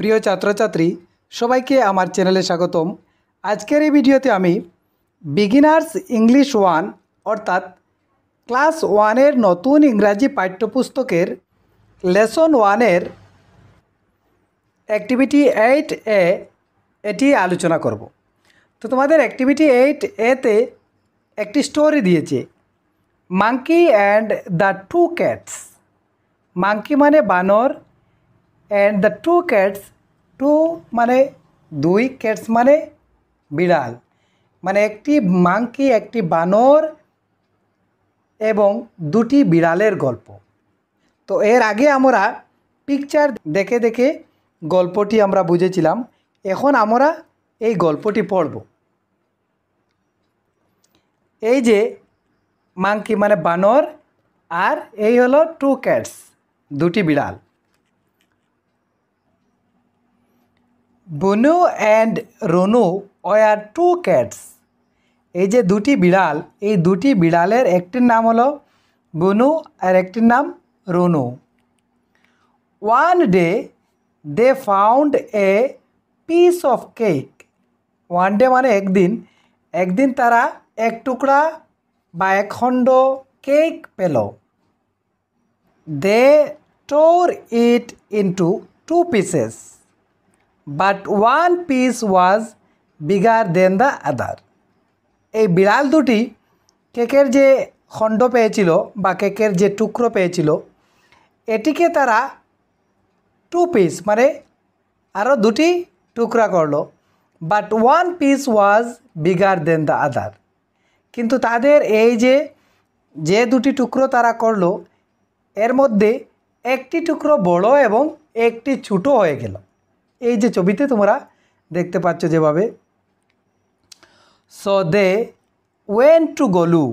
প্রিয় ছাত্রছাত্রী সবাইকে আমার চ্যানেলে স্বাগতম। আজকের এই ভিডিওতে আমি বিগিনার্স ইংলিশ 1 অর্থাৎ ক্লাস 1-এর নতুন ইংরাজি পাঠ্যপুস্তকের লেসন 1-এর অ্যাক্টিভিটি 8A এটি আলোচনা করব। তো তোমাদের অ্যাক্টিভিটি 8A-তে একটি স্টোরি দিয়েছে, monkey and the two cats. Monkey মানে বানর, and the two cats, two মানে দুই, ক্যাটস মানে বিড়াল, মানে একটি মাঙ্কি একটি বানর এবং দুটি বিড়ালের গল্প। তো এর আগে আমরা পিকচার দেখে দেখে গল্পটি আমরা বুঝেছিলাম, এখন আমরা এই গল্পটি পড়ব। এই যে মাঙ্কি মানে বানর, আর এই হলো টু ক্যাটস, দুটি বিড়াল। Bunu and Runu were two cats. এই যে দুটি বিড়াল, এই দুটি বিড়ালের একটির নাম হলো বুনু আর একটির নাম Runu. One day they found a piece of cake. One day মানে একদিন, একদিন তারা এক টুকরা বা এক খণ্ড কেক পেল। They tore it into two pieces, but one piece was bigger than the other. এই বিড়াল দুটি কেকের যে খণ্ড পেয়েছিল বা কেকের যে টুকরো পেয়েছিল, এটিকে তারা টু পিস মানে আরও দুটি টুকরা করলো, but one piece was bigger than the আদার। কিন্তু তাদের এই যে দুটি টুকরো তারা করলো, এর মধ্যে একটি টুকরো বড় এবং একটি ছোটো হয়ে গেল। এই যে ছবিতে তোমরা দেখতে পাচ্ছ যেভাবে। So they went to Golu.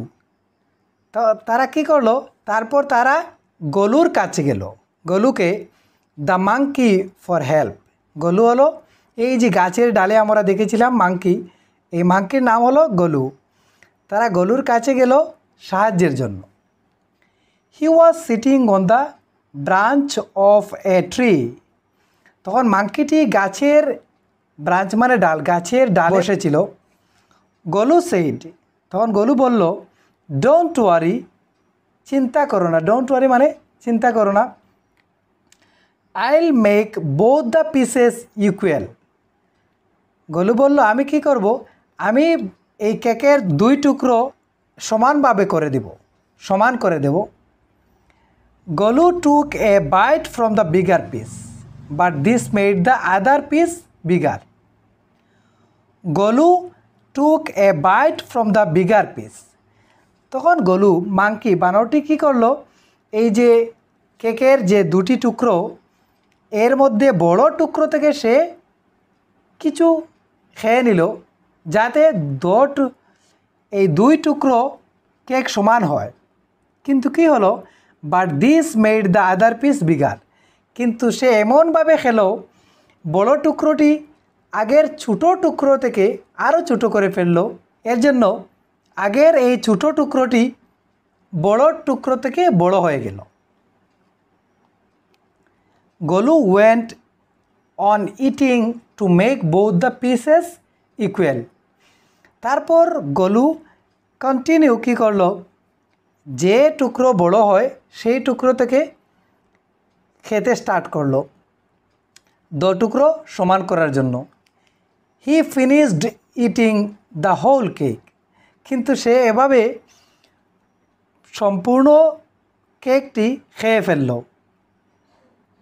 তো তারা কী করলো, তারপর তারা গলুর কাছে গেল। গলুকে the monkey for help. Golu হলো এই যে গাছের ডালে আমরা দেখেছিলাম মাঙ্কি, এই মাঙ্কির নাম হলো গলু। তারা গলুর কাছে গেল সাহায্যের জন্য। He was sitting on the branch of a tree. তখন মাঙ্কিটি গাছের ব্রাঞ্চ মানে ডাল, গাছের ডাল বসেছিল। গলু সেইড, তখন গলু বলল, ডোন্ট ওয়ারি, চিন্তা করো না। ডোন্ট ওয়ারি মানে চিন্তা করো না। I'll make both the pieces equal. Golu বলল, আমি কি করব, আমি এই কেকের দুই টুকরো সমানভাবে করে দেব, সমান করে দেব। Golu took a bite from the bigger piece, but this made the other piece bigger. Golu took a bite from the bigger piece. তখন গলু মাঙ্কি বানরটি কী করলো, এই যে কেকের যে দুটি টুকরো, এর মধ্যে বড় টুকরো থেকে সে কিছু খেয়ে নিল, যাতে এই দুই টুকরো কেক সমান হয়। কিন্তু কি হলো, but this made the other piece bigger. কিন্তু সে এমনভাবে খেলো, বড় টুকরোটি আগের ছোটো টুকরো থেকে আরও ছোটো করে ফেললো। এর জন্য আগের এই ছোটো টুকরোটি বড় টুকরো থেকে বড় হয়ে গেল। Golu went on eating to make both the pieces equal. তারপর গলু কন্টিনিউ কী করলো, যে টুকরো বড় হয় সেই টুকরো থেকে খেতে স্টার্ট করলো, দু টুকরো সমান করার জন্য। He finished eating the whole cake. কিন্তু সে এভাবে সম্পূর্ণ কেকটি খেয়ে ফেলল।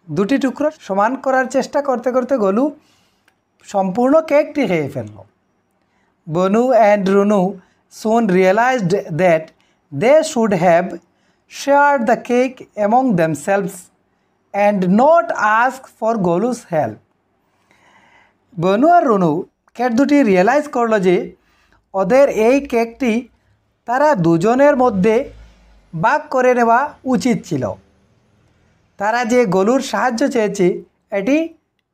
দুটি টুকরো সমান করার চেষ্টা করতে করতে গলু সম্পূর্ণ কেকটি খেয়ে ফেলল। Bonu and Runu soon realized that they should have shared the cake among themselves and not ask for Golu's help. Bonu আর রুনু ক্যাট দুটি রিয়েলাইজ করলো যে ওদের এই কেকটি তারা দুজনের মধ্যে ভাগ করে নেওয়া উচিত ছিল। তারা যে গলুর সাহায্য চেয়েছে এটি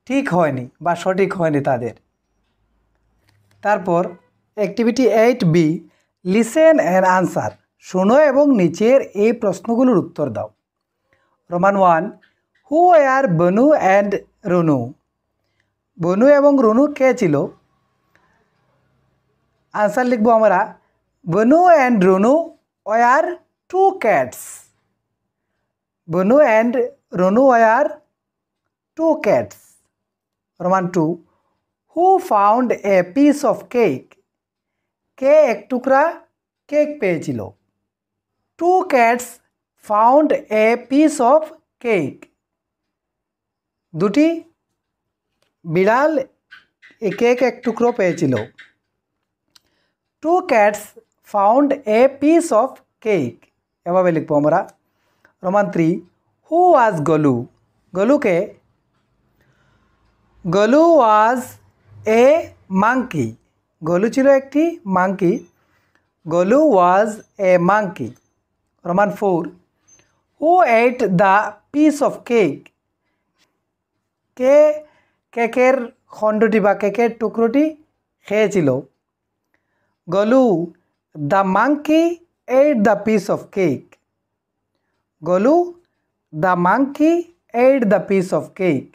ঠিক হয়নি বা সঠিক হয়নি তাদের। তারপর activity 8B, listen and answer. শোনো এবং নিচের এই প্রশ্নগুলোর উত্তর দাও। Roman 1, who are Bonu and Runu? Bonu এবং রুনু কে ছিল? आंसर लिखब हमारा Bonu and Runu are two cats. Bonu and Runu are two cats. Roman 2 who found a piece of cake. के एक टुकड़ा केक पेয়েছিল। Two cats found a piece of cake. দুটি বিড়াল এই কেক এক টুকরো পেয়েছিল। Two cats found a piece of cake. এভাবে লিখবো আমরা। Roman 3 who was Golu. Golu के? Golu was a monkey. Golu छिलो एकटी monkey. Golu was a monkey. Roman 4 who ate the piece of cake. के केकेर खंडटी बा केकेर टुकरोटी खेয়েছিল। Golu the monkey ate the piece of cake. Golu the monkey ate the piece of cake.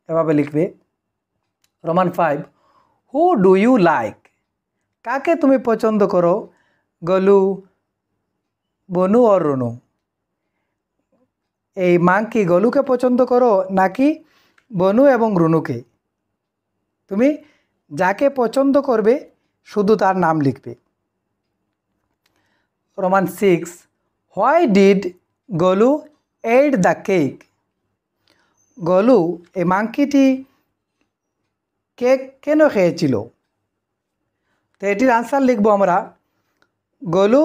एभाবে लिखबे। Roman 5 who do you like. काके तुमी पसंद करो? गोलू, बनू और रुनू। এই মাংকি গোলুকে পছন্দ করো নাকি বনু এবং রুনুকে? তুমি যাকে পছন্দ করবে শুধু তার নাম লিখবে। Roman 6 why did Golu eat the cake. Golu এই মাংকিটি কেক কেন খেয়েছিল? তো এটির আনসার লিখব আমরা Golu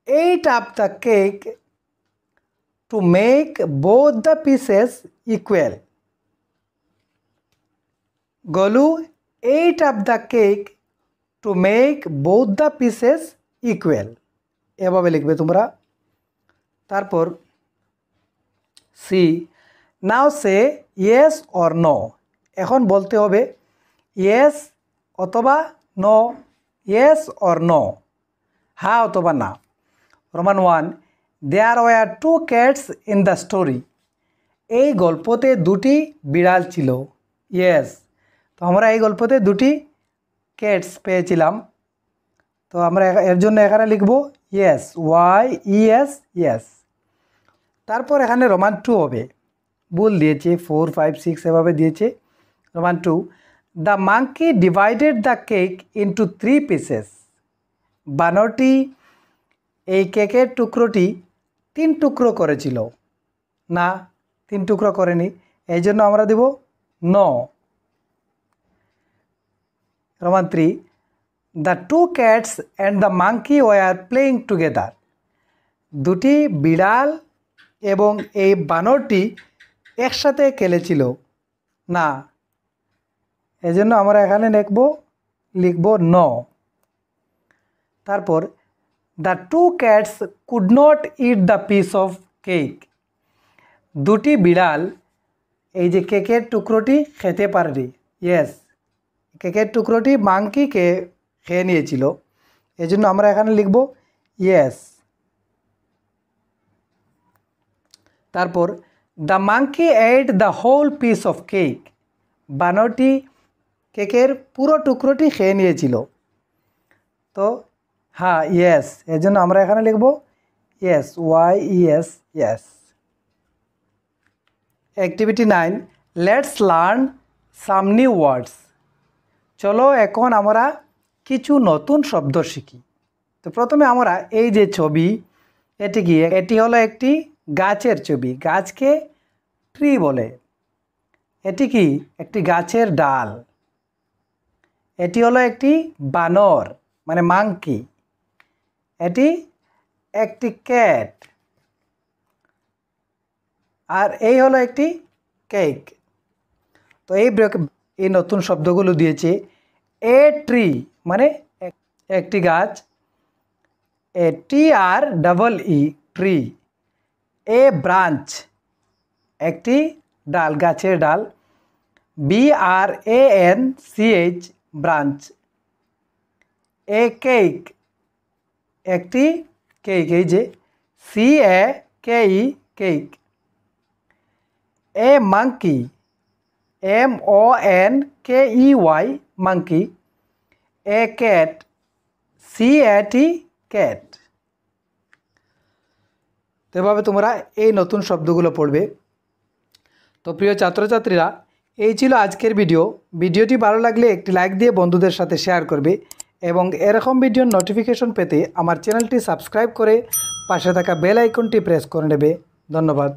ate up the cake to make both the pieces equal. Golu ate up the cake to make both the pieces equal. এভাবে লিখবে তোমরা। তারপর see now say yes or no. এখন বলতে হবে ইয়েস অথবা নো, ইয়েস অর নো, হ্যাঁ অথবা না। Roman 1 there were two cats in the story. এই গল্পতে দুটি বিড়াল ছিল। ইয়েস, তো আমরা এই গল্পতে দুটি ক্যাটস পেয়েছিলাম। তো আমরা এর জন্য এখানে লিখব ইয়েস, ওয়াই ইএস ইয়েস। তারপর এখানে रोमान 2 হবে। ভুল দিয়েছে, 4 5 6 এভাবে দিয়েছে। Roman 2 the monkey divided the cake into 3 pieces. বানরটি এই কেকের টুকরোটি 3 টুকরো করেছিল। না, 3 টুকরো করেনি, এই জন্য আমরা দেব no. Roman 3 the two cats and the monkey were playing together. দুটি বিড়াল এবং এই বানরটি একসাথে খেলেছিল। না, এজন্য আমরা এখানে লিখব নো। তারপর the two cats could not eat the piece of cake. দুটি বিড়াল এই যে কেকের টুকরোটি খেতে পারেনি। ইয়েস, কেকের টুকরোটি মাংকিকে খেয়ে নিয়েছিল, এজন্য আমরা এখানে লিখব ইয়েস। তারপর the monkey ate the whole piece of cake. বানরটি কেকের পুরো টুকরোটি খেয়ে নিয়েছিল। তো হ্যাঁ ইয়েস, এর জন্য আমরা এখানে লিখব yes, Y E S yes. Activity 9 let's learn some new words. চলো এখন আমরা কিছু নতুন শব্দ শিখি। তো প্রথমে আমরা এই যে ছবি, এটি কি? এটি হলো একটি গাছের ছবি। গাছকে ট্রি বলে। এটি কি? একটি গাছের ডাল। এটি হলো একটি বানর মানে মাংকি। এটি একটি ক্যাট। আর এই হলো একটি কেক। তো এই নতুন শব্দগুলো দিয়েছে। এ ট্রি মানে একটি গাছ, এ TREE ট্রি। এ ব্রাঞ্চ একটি ডাল, গাছের ডাল, BRANCH ব্রাঞ্চ। এ কেক একটি কেক, এই যে CAKE cake. A monkey MONKEY monkey, a cat CAT cat। তো এভাবে তোমরা এই নতুন শব্দগুলো পড়বে। তো প্রিয় ছাত্রছাত্রীরা, এই ছিল আজকের ভিডিওটি ভালো লাগলে একটি লাইক দিয়ে বন্ধুদের সাথে শেয়ার করবে এবং এরকম ভিডিওর নোটিফিকেশন পেতে আমার চ্যানেলটি সাবস্ক্রাইব করে পাশে থাকা বেল আইকনটি প্রেস করে নেবে। ধন্যবাদ।